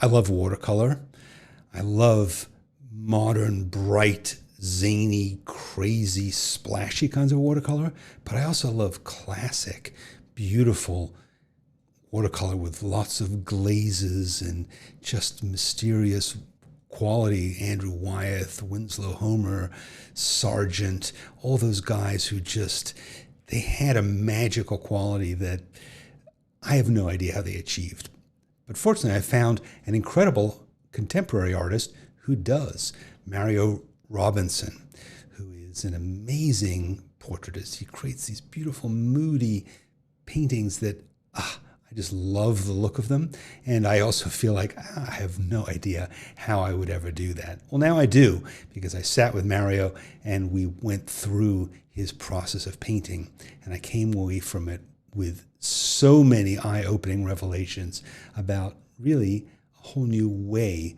I love watercolor. I love modern, bright, zany, crazy, splashy kinds of watercolor, but I also love classic, beautiful watercolor with lots of glazes and just mysterious quality. Andrew Wyeth, Winslow Homer, Sargent, all those guys who just, they had a magical quality that I have no idea how they achieved. But fortunately, I found an incredible contemporary artist who does, Mario Robinson, who is an amazing portraitist. He creates these beautiful, moody paintings that I just love the look of them. And I also feel like I have no idea how I would ever do that. Well, now I do, because I sat with Mario and we went through his process of painting, and I came away from it with so many eye-opening revelations about really a whole new way,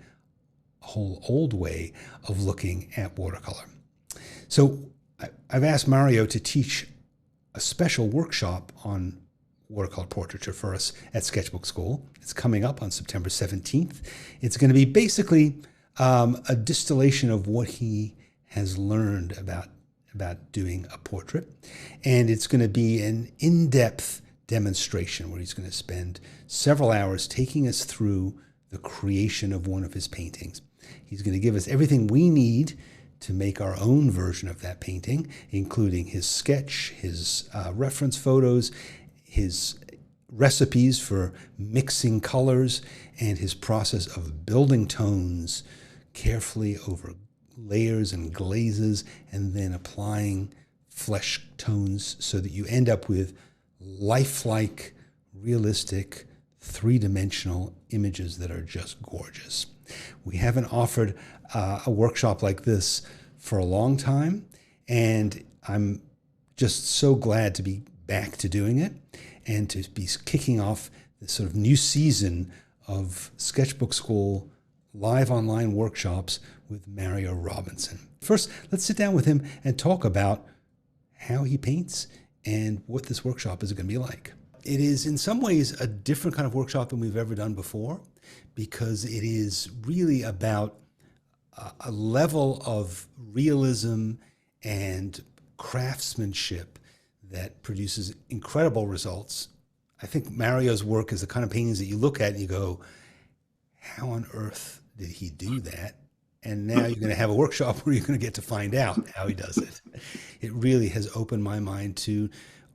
a whole old way of looking at watercolor. So I've asked Mario to teach a special workshop on watercolor portraiture for us at Sketchbook School. It's coming up on September 17th. It's going to be basically a distillation of what he has learned about doing a portrait. And it's going to be an in-depth demonstration where he's going to spend several hours taking us through the creation of one of his paintings. He's going to give us everything we need to make our own version of that painting, including his sketch, his reference photos, his recipes for mixing colors, and his process of building tones carefully over layers and glazes, and then applying flesh tones so that you end up with lifelike, realistic, three-dimensional images that are just gorgeous. We haven't offered a workshop like this for a long time, and I'm just so glad to be back to doing it and to be kicking off this sort of new season of Sketchbook School live online workshops with Mario Robinson. First, let's sit down with him and talk about how he paints and what this workshop is going to be like. It is in some ways a different kind of workshop than we've ever done before, because it is really about a level of realism and craftsmanship that produces incredible results. I think Mario's work is the kind of paintings that you look at and you go, how on earth did he do that? And now you're going to have a workshop where you're going to get to find out how he does it. It really has opened my mind to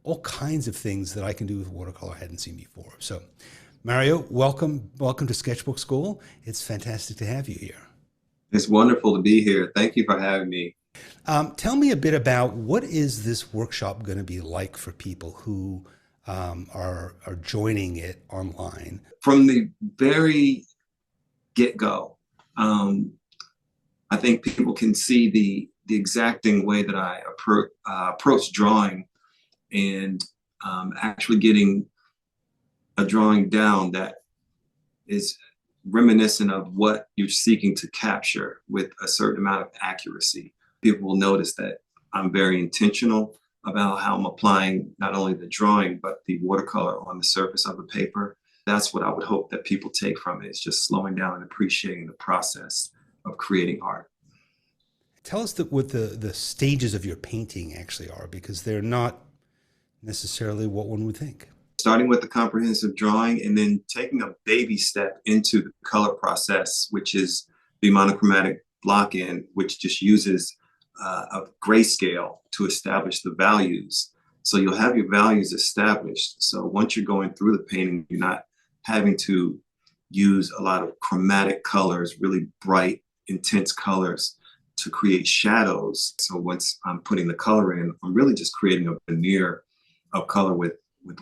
all kinds of things that I can do with watercolor I hadn't seen before. So Mario, welcome to Sketchbook School. It's fantastic to have you here. It's wonderful to be here. Thank you for having me. Tell me a bit about what is this workshop going to be like for people who are joining it online? From the very get-go, I think people can see the exacting way that I approach drawing, and actually getting a drawing down that is reminiscent of what you're seeking to capture with a certain amount of accuracy. People will notice that I'm very intentional about how I'm applying not only the drawing, but the watercolor on the surface of the paper. That's what I would hope that people take from it, is just slowing down and appreciating the process of creating art. Tell us what the stages of your painting actually are, because they're not necessarily what one would think. Starting with the comprehensive drawing and then taking a baby step into the color process, which is the monochromatic block-in, which just uses a grayscale to establish the values. So you'll have your values established. So once you're going through the painting, you're not having to use a lot of chromatic colors, really bright, intense colors to create shadows. So once I'm putting the color in, I'm really just creating a veneer of color with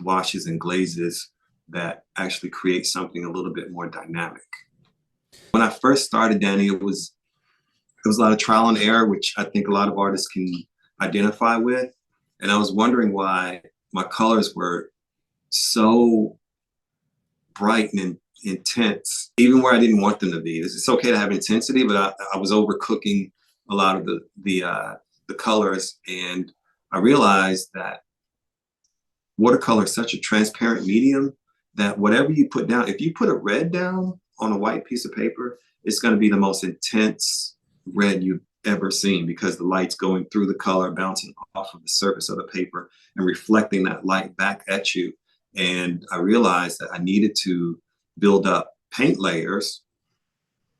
washes and glazes that actually create something a little bit more dynamic. When I first started, Danny, it was a lot of trial and error, which I think a lot of artists can identify with. And I was wondering why my colors were so bright and intense, even where I didn't want them to be. It's okay to have intensity, but I was overcooking a lot of the colors. And I realized that watercolor is such a transparent medium that whatever you put down, if you put a red down on a white piece of paper, it's going to be the most intense red you've ever seen, because the light's going through the color, bouncing off of the surface of the paper and reflecting that light back at you. And I realized that I needed to build up paint layers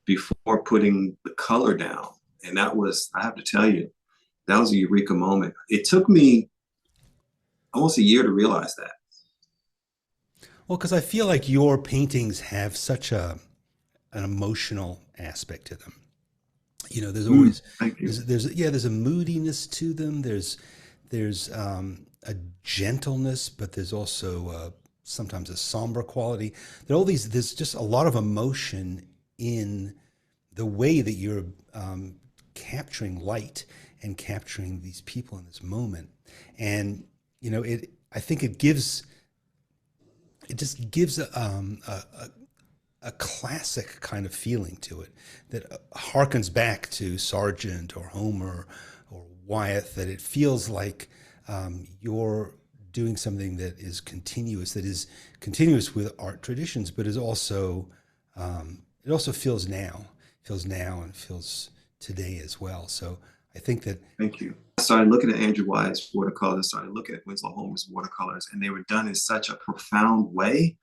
before putting the color down. And that was, I have to tell you, that was a eureka moment. It took me almost a year to realize that. Well, because I feel like your paintings have such an emotional aspect to them. You know, there's always Thank you. there's a moodiness to them. There's a gentleness, but there's also sometimes a somber quality. There's just a lot of emotion in the way that you're capturing light and capturing these people in this moment. And you know, I think it just gives a classic kind of feeling to it that harkens back to Sargent or Homer or Wyeth, that it feels like you're doing something that is continuous with art traditions, but is also it also feels now and feels today as well. So I think that. Thank you. I started looking at Andrew Wyeth's watercolors, started looking at Winslow Homer's watercolors, and they were done in such a profound way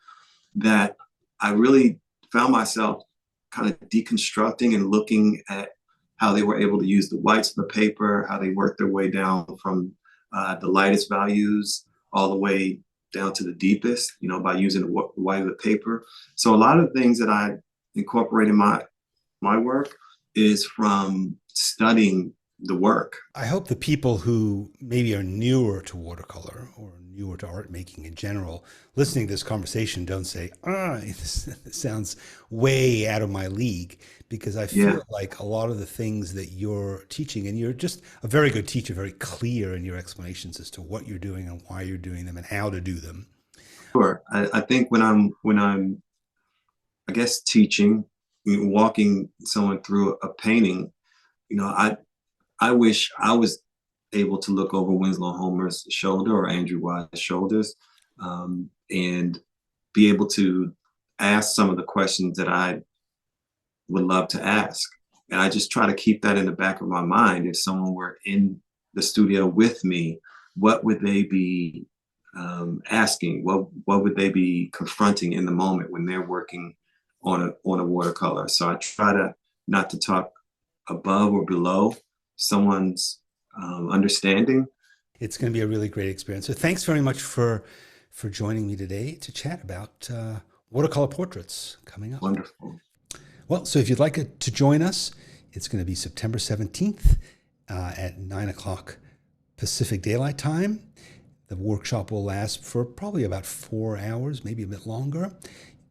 that I really found myself kind of deconstructing and looking at how they were able to use the whites of the paper, how they worked their way down from the lightest values all the way down to the deepest, you know, by using the white of the paper. So a lot of things that I incorporate in my work is from studying the work. I hope the people who maybe are newer to watercolor or newer to art making in general, listening to this conversation, don't say, this sounds way out of my league, because I feel like a lot of the things that you're teaching, and you're just a very good teacher, very clear in your explanations as to what you're doing and why you're doing them and how to do them. Sure. I think when I'm, I guess, teaching, walking someone through a painting, you know, I wish I was able to look over Winslow Homer's shoulder or Andrew Wyeth's shoulders, and be able to ask some of the questions that I would love to ask. And I just try to keep that in the back of my mind. If someone were in the studio with me, what would they be asking? What would they be confronting in the moment when they're working on a watercolor? So I try to not to talk above or below someone's understanding. It's going to be a really great experience. So thanks very much for joining me today to chat about watercolor portraits coming up. Wonderful. Well, so if you'd like to join us, it's going to be September 17th at 9 o'clock Pacific Daylight Time. The workshop will last for probably about 4 hours, maybe a bit longer.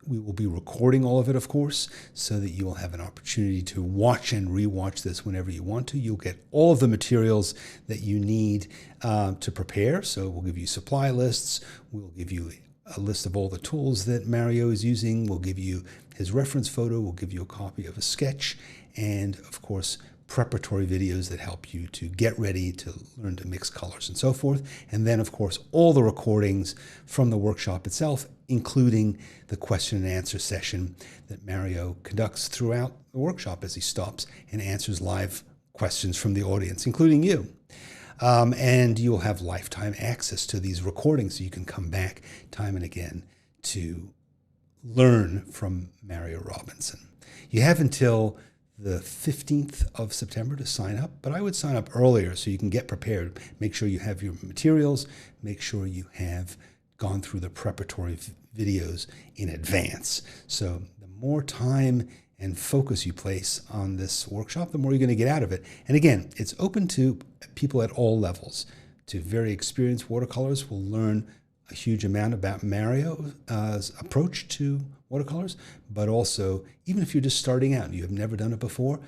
We will be recording all of it, of course, so that you will have an opportunity to watch and rewatch this whenever you want to. You'll get all of the materials that you need to prepare. So we'll give you supply lists. We'll give you a list of all the tools that Mario is using. We'll give you his reference photo. We'll give you a copy of a sketch. And, of course, preparatory videos that help you to get ready to learn to mix colors and so forth. And then, of course, all the recordings from the workshop itself, including the question and answer session that Mario conducts throughout the workshop as he stops and answers live questions from the audience, including you. And you'll have lifetime access to these recordings, so you can come back time and again to learn from Mario Robinson. You have until the 15th of September to sign up, but I would sign up earlier so you can get prepared. Make sure you have your materials. Make sure you have gone through the preparatory videos in advance. So the more time and focus you place on this workshop, the more you're going to get out of it. And again, it's open to people at all levels. To very experienced watercolors will learn a huge amount about Mario's approach to watercolors, but also, even if you're just starting out and you have never done it before,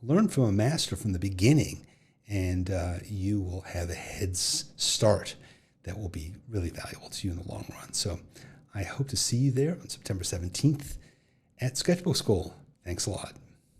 learn from a master from the beginning, and you will have a head start that will be really valuable to you in the long run. So I hope to see you there on September 17th at Sketchbook School. Thanks a lot.